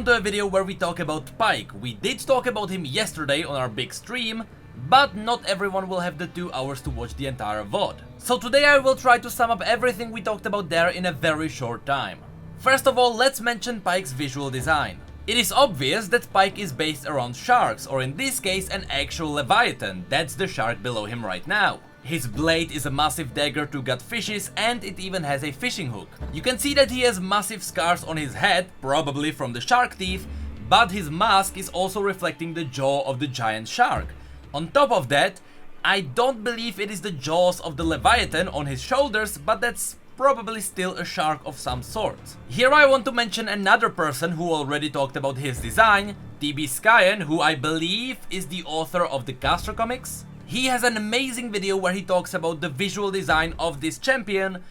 welcome to a video where we talk about Pyke. We did talk about him yesterday on our big stream, but not everyone will have the 2 hours to watch the entire VOD. So today I will try to sum up everything we talked about there in a very short time. First of all, let's mention Pyke's visual design. It is obvious that Pyke is based around sharks, or in this case an actual leviathan. That's the shark below him right now. His blade is a massive dagger to gut fishes, and it even has a fishing hook. You can see that he has massive scars on his head, probably from the shark teeth, but his mask is also reflecting the jaw of the giant shark. On top of that, I don't believe it is the jaws of the leviathan on his shoulders, but that's probably still a shark of some sort. Here I want to mention another person who already talked about his design, TBSkyen, who I believe is the author of the Castro comics. He has an amazing video where he talks about the visual design of this champion,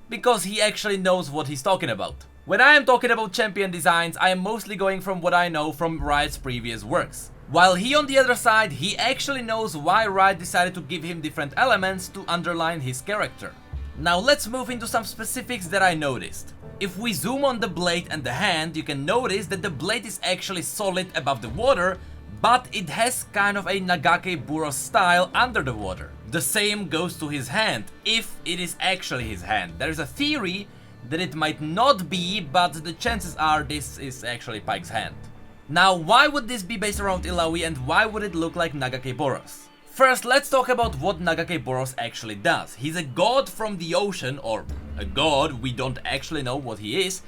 because he actually knows what he's talking about. When I am talking about champion designs, I am mostly going from what I know from Riot's previous works. While he on the other side, he actually knows why Riot decided to give him different elements to underline his character. Now let's move into some specifics that I noticed. If we zoom on the blade and the hand, you can notice that the blade is actually solid above the water, but it has kind of a Nagakeburo style under the water. The same goes to his hand, if it is actually his hand. There is a theory that it might not be, but the chances are this is actually Pyke's hand. Now, why would this be based around Illaoi and why would it look like Nagakeboros? First, let's talk about what Nagakeboros actually does. He's a god from the ocean, or a god, we don't actually know what he is.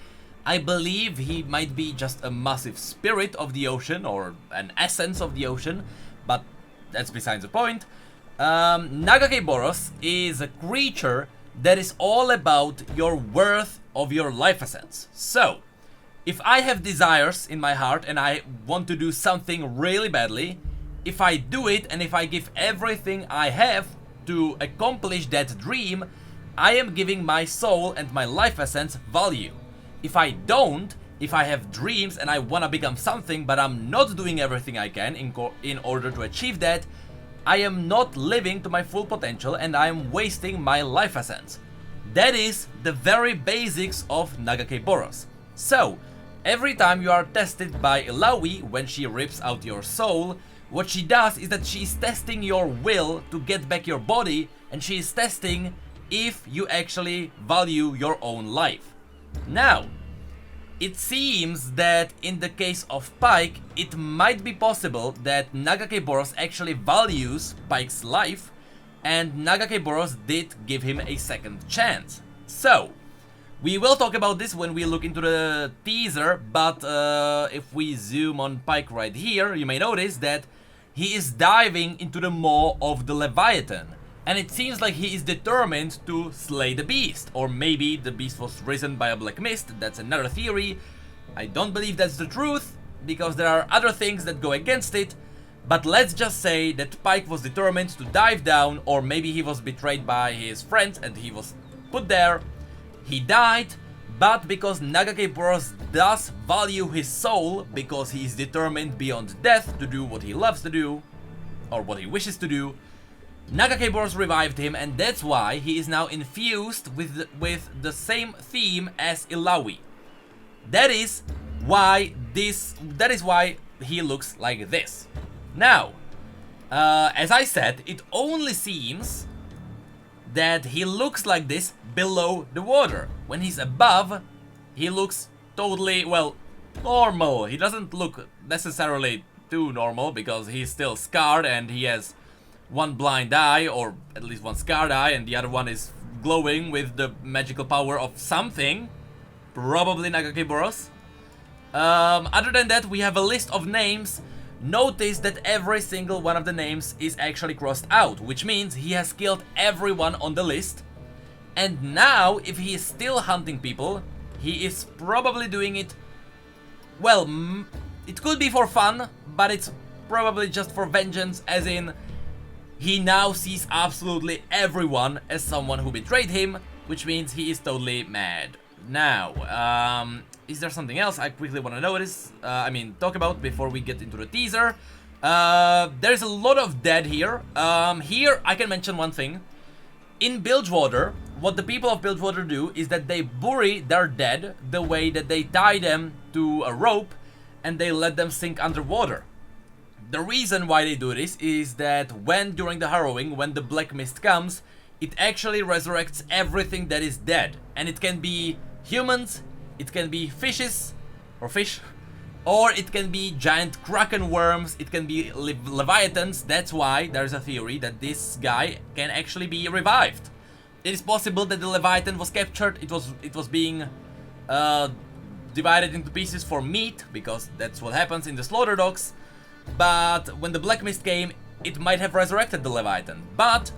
I believe he might be just a massive spirit of the ocean, or an essence of the ocean, but that's besides the point. Nagakeboros is a creature that is all about your worth of your life essence. So, if I have desires in my heart and I want to do something really badly, if I do it and if I give everything I have to accomplish that dream, I am giving my soul and my life essence value. If I don't, if I have dreams and I wanna become something but I'm not doing everything I can in order to achieve that, I am not living to my full potential and I am wasting my life essence. That is the very basics of Nagakeboros. So, every time you are tested by Illaoi when she rips out your soul, what she does is that she is testing your will to get back your body, and she is testing if you actually value your own life. Now, it seems that in the case of Pyke, it might be possible that Nagakeboros actually values Pyke's life, and Nagakeboros did give him a second chance. So, we will talk about this when we look into the teaser, but if we zoom on Pyke right here, you may notice that he is diving into the maw of the Leviathan. And it seems like he is determined to slay the beast. Or maybe the beast was risen by a black mist, that's another theory. I don't believe that's the truth, because there are other things that go against it. But let's just say that Pyke was determined to dive down, or maybe he was betrayed by his friends and he was put there. He died, but because Nagakeboros does value his soul, because he is determined beyond death to do what he loves to do, or what he wishes to do, Nagakeboros revived him, and that's why he is now infused with the same theme as Illaoi. That is why he looks like this. Now, as I said, it only seems that he looks like this below the water. When he's above, he looks totally, well, normal. He doesn't look necessarily too normal because he's still scarred and he has one blind eye, or at least one scarred eye, and the other one is glowing with the magical power of something. Probably Nagakeboros. Other than that, we have a list of names. Notice that every single one of the names is actually crossed out, which means he has killed everyone on the list. And now, if he is still hunting people, he is probably doing it, well, it could be for fun, but it's probably just for vengeance, as in, he now sees absolutely everyone as someone who betrayed him, which means he is totally mad. Now, is there something else I quickly want to talk about before we get into the teaser? There's a lot of dead here. Here I can mention one thing. In Bilgewater, what the people of Bilgewater do is that they bury their dead the way that they tie them to a rope, and they let them sink underwater. The reason why they do this is that during the harrowing, when the black mist comes, it actually resurrects everything that is dead. And it can be humans, it can be fishes, or fish, or it can be giant kraken worms, it can be leviathans. That's why there's a theory that this guy can actually be revived. It is possible that the leviathan was captured, it was being divided into pieces for meat, because that's what happens in the slaughter docks. But when the black mist came, it might have resurrected the leviathan. But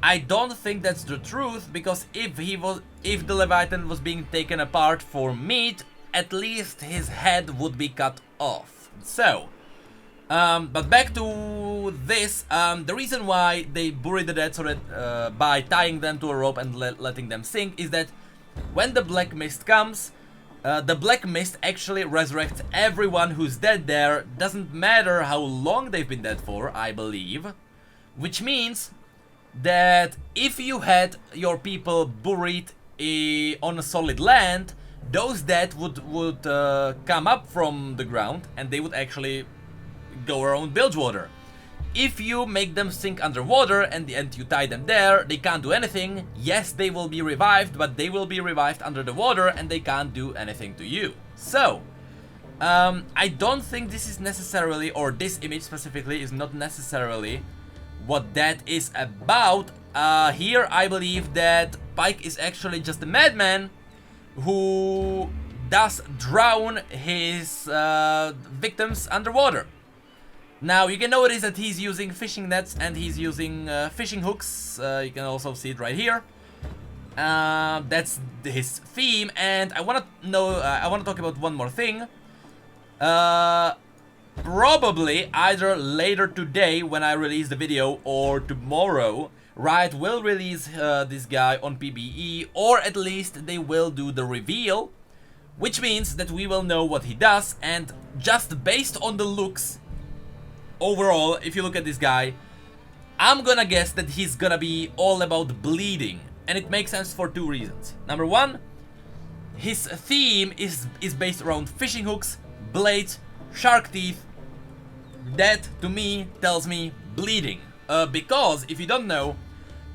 I don't think that's the truth, because if the leviathan was being taken apart for meat, at least his head would be cut off. So, but back to this, the reason why they bury the dead so that by tying them to a rope and letting them sink is that when the black mist comes, the black mist actually resurrects everyone who's dead there. Doesn't matter how long they've been dead for, I believe. Which means that if you had your people buried on a solid land, those dead would come up from the ground and they would actually go around Bilgewater. If you make them sink underwater and you tie them there, they can't do anything. Yes, they will be revived, but they will be revived under the water and they can't do anything to you. So, I don't think this is necessarily, or this image specifically is not necessarily what that is about. Here I believe that Pyke is actually just a madman who does drown his victims underwater. Now you can notice that he's using fishing nets and he's using fishing hooks. You can also see it right here. That's his theme, and I want to talk about one more thing. Probably either later today when I release the video or tomorrow, Riot will release this guy on PBE, or at least they will do the reveal, which means that we will know what he does. And just based on the looks, overall, if you look at this guy, I'm gonna guess that he's gonna be all about bleeding. And it makes sense for two reasons. Number one, his theme is based around fishing hooks, blades, shark teeth. That, to me, tells me bleeding. Because, if you don't know,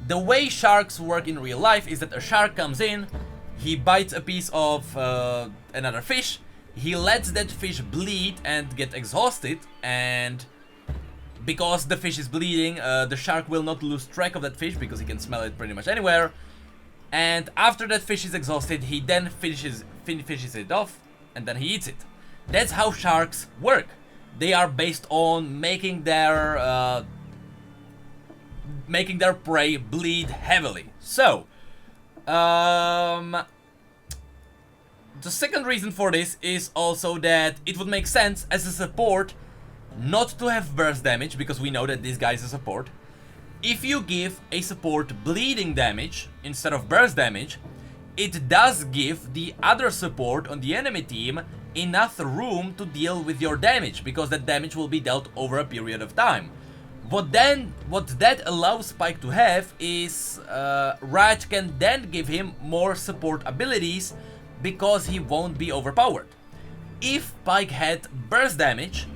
the way sharks work in real life is that a shark comes in, he bites a piece of another fish, he lets that fish bleed and get exhausted, and because the fish is bleeding, the shark will not lose track of that fish because he can smell it pretty much anywhere. And after that fish is exhausted, he then finishes it off and then he eats it. That's how sharks work. They are based on making their prey bleed heavily. So, the second reason for this is also that it would make sense as a support not to have burst damage, because we know that this guy is a support. If you give a support bleeding damage instead of burst damage, it does give the other support on the enemy team enough room to deal with your damage, because that damage will be dealt over a period of time. What that allows Pyke to have is Riot can then give him more support abilities because he won't be overpowered. If Pyke had burst damage,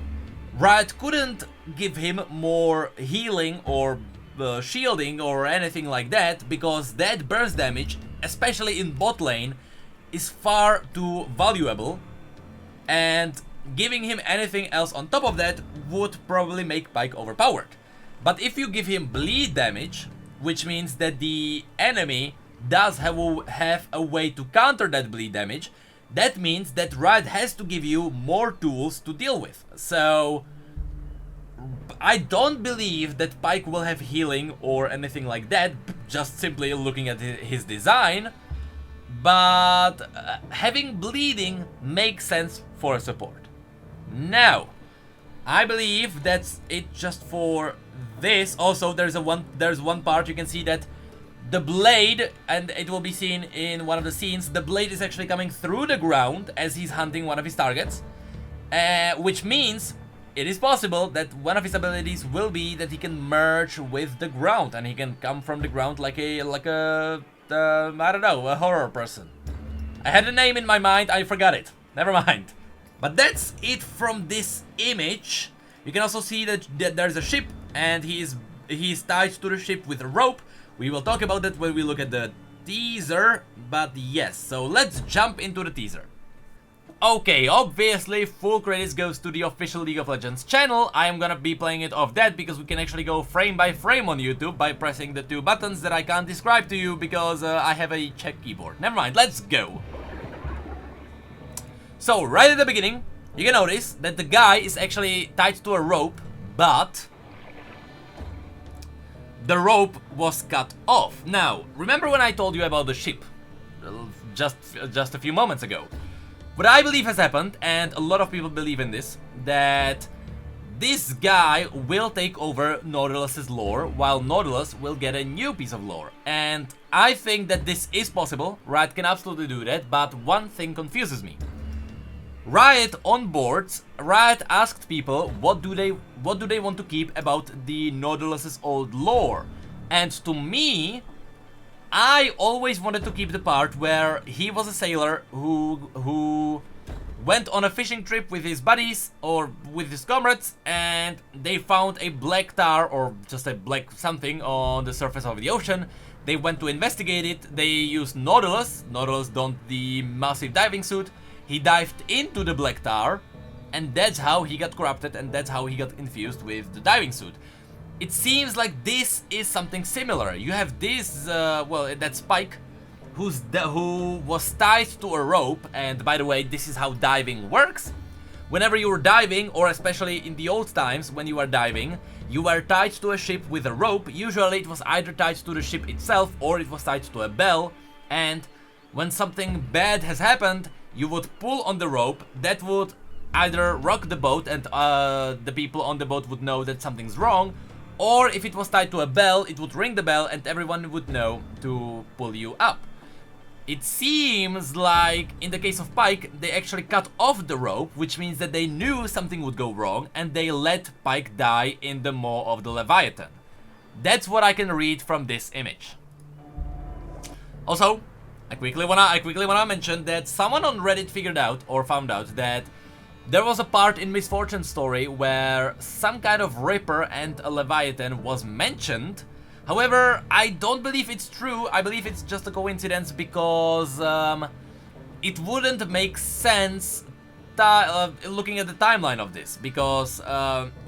Riot couldn't give him more healing or shielding or anything like that, because that burst damage, especially in bot lane, is far too valuable, and giving him anything else on top of that would probably make Pyke overpowered. But if you give him bleed damage, which means that the enemy does have a way to counter that bleed damage, that means that Riot has to give you more tools to deal with. So I don't believe that Pyke will have healing or anything like that, just simply looking at his design. But having bleeding makes sense for a support. Now, I believe that's it just for this. Also, there's one part you can see that the blade, and it will be seen in one of the scenes, the blade is actually coming through the ground as he's hunting one of his targets, which means it is possible that one of his abilities will be that he can merge with the ground, and he can come from the ground like a I don't know, a horror person. I had a name in my mind, I forgot it. Never mind. But that's it from this image. You can also see that there's a ship, and he's tied to the ship with a rope. We will talk about that when we look at the teaser, but yes, so let's jump into the teaser. Okay, obviously full credits goes to the official League of Legends channel. I am gonna be playing it off that because we can actually go frame by frame on YouTube by pressing the two buttons that I can't describe to you because I have a Czech keyboard. Never mind, let's go. So right at the beginning, you can notice that the guy is actually tied to a rope, but the rope was cut off. Now, remember when I told you about the ship just a few moments ago? What I believe has happened, and a lot of people believe in this, that this guy will take over Nautilus's lore, while Nautilus will get a new piece of lore. And I think that this is possible. Riot can absolutely do that, but one thing confuses me. Riot on boards, Riot asked people what do they want to keep about the Nautilus's old lore. And to me, I always wanted to keep the part where he was a sailor who went on a fishing trip with his buddies or with his comrades, and they found a black tar or just a black something on the surface of the ocean. They went to investigate it. They used Nautilus donned the massive diving suit. He dived into the black tar, and that's how he got corrupted, and that's how he got infused with the diving suit. It seems like this is something similar. You have this, well, that's Pyke, who was tied to a rope, and by the way, this is how diving works. Whenever you were diving, or especially in the old times when you were diving, you were tied to a ship with a rope. Usually it was either tied to the ship itself, or it was tied to a bell, and when something bad has happened, you would pull on the rope. That would either rock the boat, and the people on the boat would know that something's wrong, or if it was tied to a bell, it would ring the bell and everyone would know to pull you up. It seems like in the case of Pyke, they actually cut off the rope, which means that they knew something would go wrong and they let Pyke die in the maw of the Leviathan. That's what I can read from this image. Also, I quickly wanna mention that someone on Reddit figured out or found out that there was a part in Miss Fortune's story where some kind of Ripper and a Leviathan was mentioned. However, I don't believe it's true. I believe it's just a coincidence because it wouldn't make sense looking at the timeline of this. Because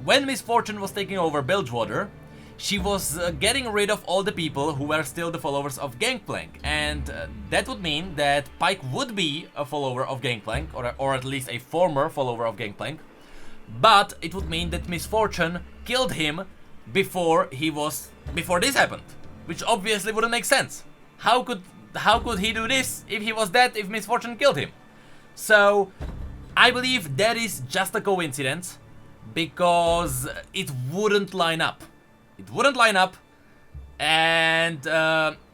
when Miss Fortune was taking over Bilgewater, she was getting rid of all the people who were still the followers of Gangplank, and that would mean that Pyke would be a follower of Gangplank, or at least a former follower of Gangplank, but it would mean that Miss Fortune killed him before this happened, which obviously wouldn't make sense. How could he do this if he was dead, if Miss Fortune killed him? So I believe that is just a coincidence, because it wouldn't line up. It wouldn't line up, and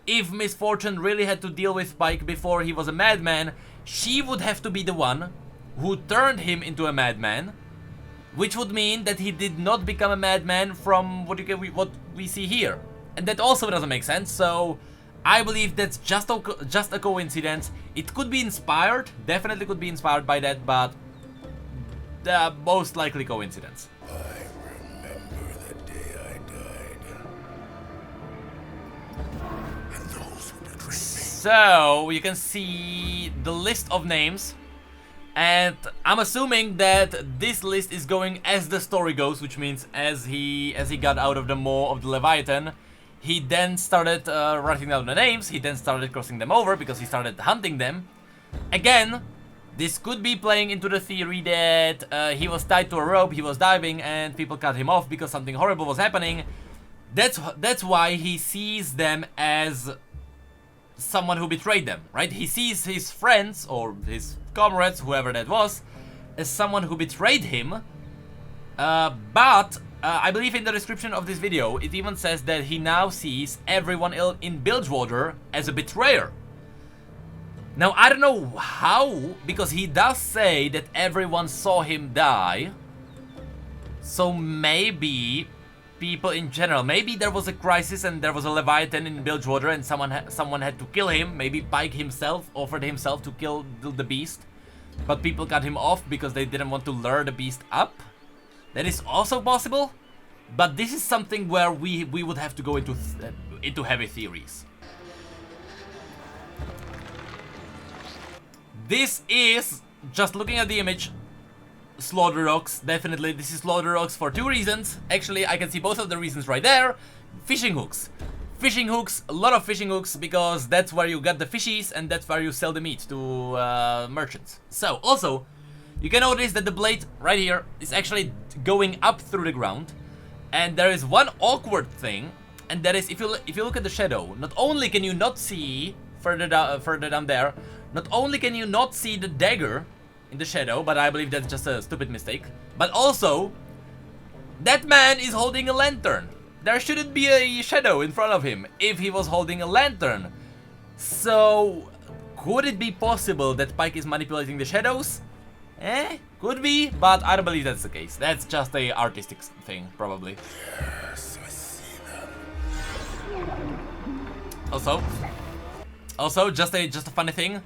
if Miss Fortune really had to deal with Pyke before he was a madman, she would have to be the one who turned him into a madman, which would mean that he did not become a madman from what we see here, and that also doesn't make sense. So I believe that's just a coincidence. It could be inspired, definitely could be inspired by that, but most likely coincidence. So you can see the list of names, and I'm assuming that this list is going as the story goes, which means as he got out of the maw of the Leviathan, he then started writing down the names. He then started crossing them over because he started hunting them. Again, this could be playing into the theory that he was tied to a rope, he was diving, and people cut him off because something horrible was happening. That's why he sees them as someone who betrayed them, right? He sees his friends or his comrades, whoever that was, as someone who betrayed him. But I believe in the description of this video, it even says that he now sees everyone in Bilgewater as a betrayer. Now, I don't know how, because he does say that everyone saw him die. So maybe people in general, maybe there was a crisis and there was a Leviathan in Bilgewater and someone had to kill him. Maybe Pyke himself offered himself to kill the beast. but people cut him off because they didn't want to lure the beast up. That is also possible, but this is something where we would have to go into heavy theories. This is, just looking at the image, Slaughter Rocks. Definitely this is Slaughter Rocks for two reasons. Actually, I can see both of the reasons right there. Fishing hooks. Fishing hooks, a lot of fishing hooks, because that's where you get the fishies and that's where you sell the meat to merchants. So, also, you can notice that the blade right here is actually going up through the ground. And there is one awkward thing, and that is if you look at the shadow, not only can you not see further down there, not only can you not see the dagger in the shadow, but I believe that's just a stupid mistake, but also that man is holding a lantern. There shouldn't be a shadow in front of him if he was holding a lantern. So could it be possible that Pyke is manipulating the shadows? Could be, but I don't believe that's the case. That's just a artistic thing, probably. Yes, I see them. Also, just a funny thing.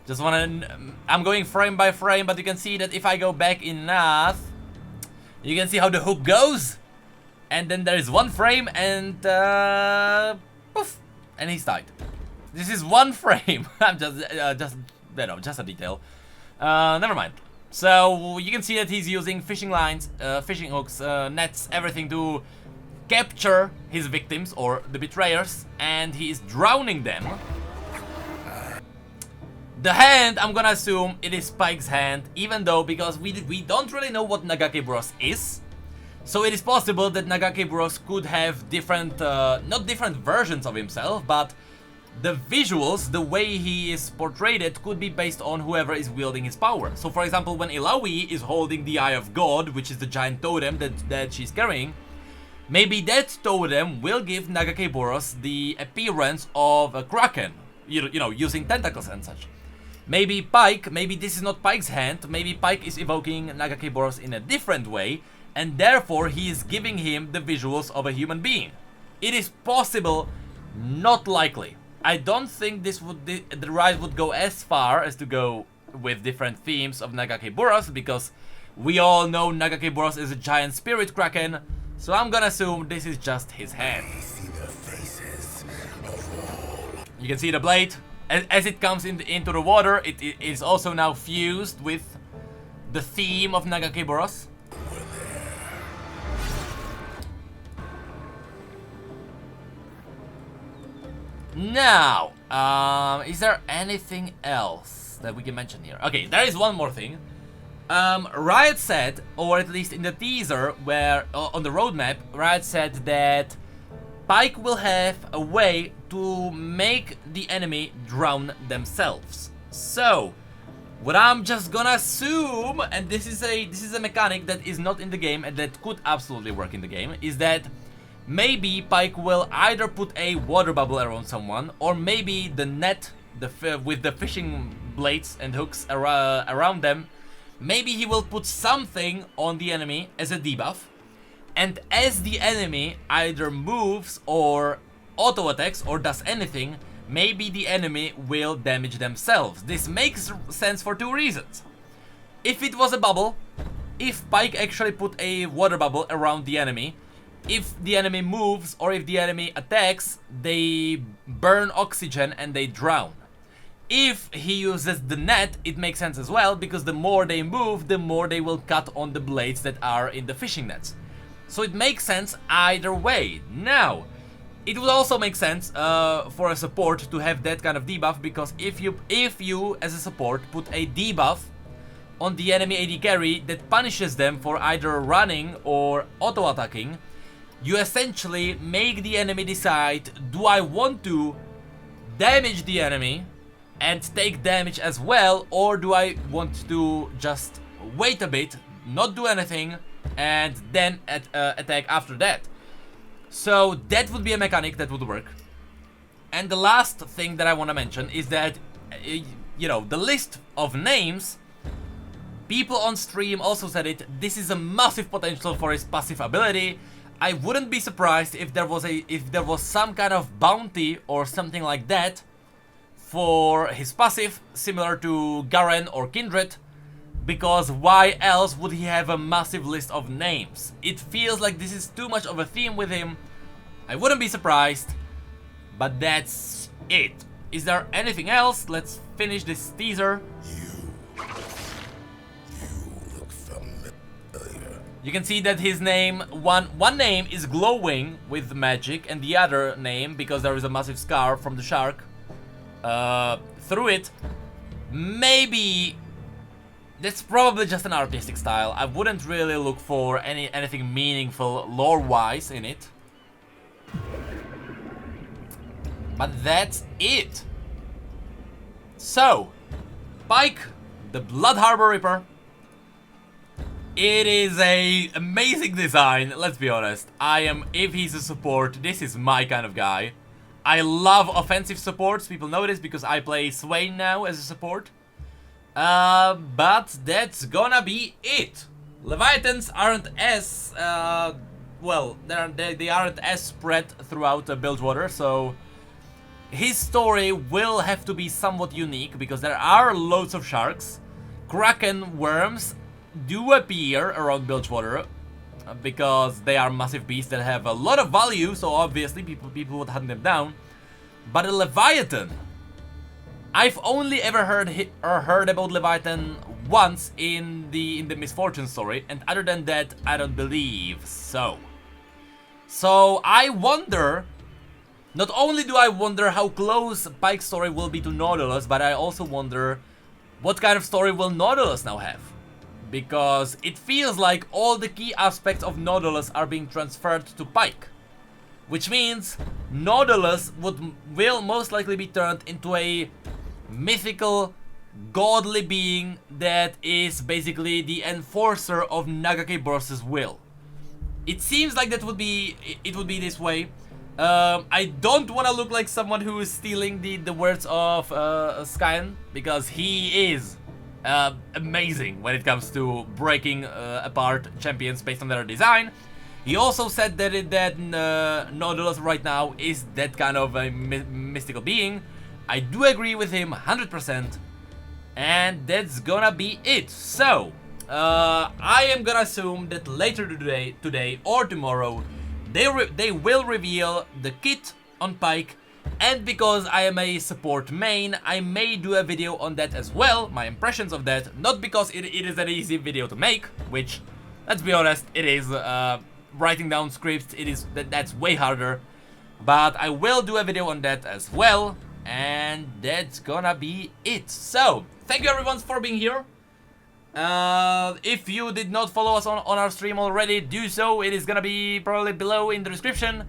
Just I'm going frame by frame, but you can see that if I go back enough, you can see how the hook goes. And then there is one frame and poof, and he's died. This is one frame. I'm just a detail. Never mind. So you can see that he's using fishing lines, fishing hooks, nets, everything to capture his victims or the betrayers, and he is drowning them. The hand, I'm gonna assume it is Pyke's hand, even though, because we don't really know what Nagake Bros is. So it is possible that Nagake Bros could have different, not different versions of himself, but the visuals, the way he is portrayed, it could be based on whoever is wielding his power. So for example, when Ilaoi is holding the Eye of God, which is the giant totem that she's carrying, maybe that totem will give Nagake Bros the appearance of a kraken, you know, using tentacles and such. Maybe Pyke, maybe this is not Pyke's hand, maybe Pyke is evoking Nagake Boros in a different way, and therefore he is giving him the visuals of a human being. It is possible, not likely. I don't think the rise would go as far as to go with different themes of Nagake Boros, because we all know Nagake Boros is a giant spirit kraken, so I'm gonna assume this is just his hand. I see the faces of all. You can see the blade. As it comes into the water, it is also now fused with the theme of Nagake Boros. Now, is there anything else that we can mention here? Okay, there is one more thing. Riot said, or at least in the teaser, where on the roadmap, Riot said that Pyke will have a way to make the enemy drown themselves. So, what I'm just gonna assume, and this is a mechanic that is not in the game and that could absolutely work in the game, is that maybe Pyke will either put a water bubble around someone, or maybe the net with the fishing blades and hooks around them, maybe he will put something on the enemy as a debuff. And as the enemy either moves or auto-attacks or does anything, maybe the enemy will damage themselves. This makes sense for two reasons. If it was a bubble, if Pyke actually put a water bubble around the enemy, if the enemy moves or if the enemy attacks, they burn oxygen and they drown. If he uses the net, it makes sense as well, because the more they move, the more they will cut on the blades that are in the fishing nets. So it makes sense either way. Now, it would also make sense for a support to have that kind of debuff, because if you as a support put a debuff on the enemy AD carry that punishes them for either running or auto-attacking, you essentially make the enemy decide, do I want to damage the enemy and take damage as well, or do I want to just wait a bit, not do anything, and then attack after that. So that would be a mechanic that would work. And the last thing that I want to mention is that, you know, the list of names, people on stream also said it, this is a massive potential for his passive ability. I wouldn't be surprised if there was some kind of bounty or something like that for his passive, similar to Garen or Kindred, Because why else would he have a massive list of names? It feels like this is too much of a theme with him. I wouldn't be surprised, but that's it. Is there anything else? Let's finish this teaser. You look familiar. You can see that his name, one name is glowing with magic, and the other name, because there is a massive scar from the shark through it, maybe that's probably just an artistic style. I wouldn't really look for anything meaningful lore-wise in it. But that's it. So, Pyke, the Blood Harbor Ripper. It is a amazing design, let's be honest. If he's a support, this is my kind of guy. I love offensive supports, people know this because I play Swain now as a support. But that's gonna be it. Leviathans aren't as, well, they aren't as spread throughout Bilgewater, so his story will have to be somewhat unique because there are loads of sharks. Kraken worms do appear around Bilgewater because they are massive beasts that have a lot of value, so obviously people would hunt them down. But a Leviathan, I've only ever heard about Leviathan once in the Misfortune story, and other than that, I don't believe so. So I wonder. Not only do I wonder how close Pyke's story will be to Nautilus, but I also wonder what kind of story will Nautilus now have. Because it feels like all the key aspects of Nautilus are being transferred to Pyke. Which means Nautilus will most likely be turned into a mythical, godly being that is basically the enforcer of Nagake Boss's will. It seems like it would be this way. I don't want to look like someone who is stealing the words of Skyen, because he is amazing when it comes to breaking apart champions based on their design. He also said that Nautilus right now is that kind of a mystical being. I do agree with him 100%, and that's gonna be it. So, I am gonna assume that later today or tomorrow, they will reveal the kit on Pyke, and because I am a support main, I may do a video on that as well, my impressions of that, not because it is an easy video to make, which, let's be honest, it is. Writing down scripts, that's way harder, but I will do a video on that as well, and that's gonna be it. So, thank you everyone for being here. If you did not follow us on our stream already, do so. It is gonna be probably below in the description.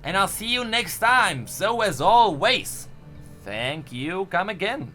And I'll see you next time. So as always, thank you, come again.